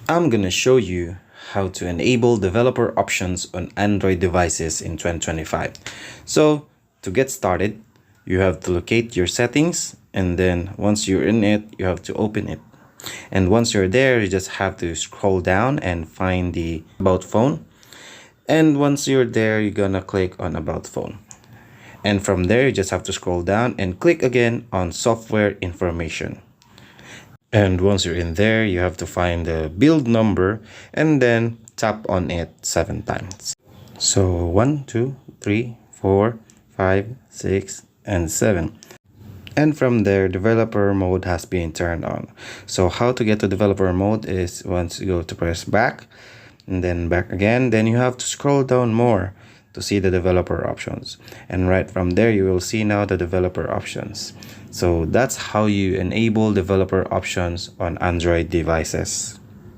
I'm gonna show you how to enable developer options on Android devices in 2025. So to get started, you have to locate your settings, and then once you're in it, you have to open it. And once you're there, you just have to scroll down and find the About Phone. And once you're there, you're gonna click on About Phone. And from there, you just have to scroll down and click again on Software Information. And once you're in there, you have to find the build number and then tap on it 7 times. So 1, 2, 3, 4, 5, 6, and 7. And from there, developer mode has been turned on. So how to get to developer mode is once you go to press back and then back again, then you have to scroll down more to see the developer options. And right from there, you will see now the developer options. So that's how you enable developer options on Android devices.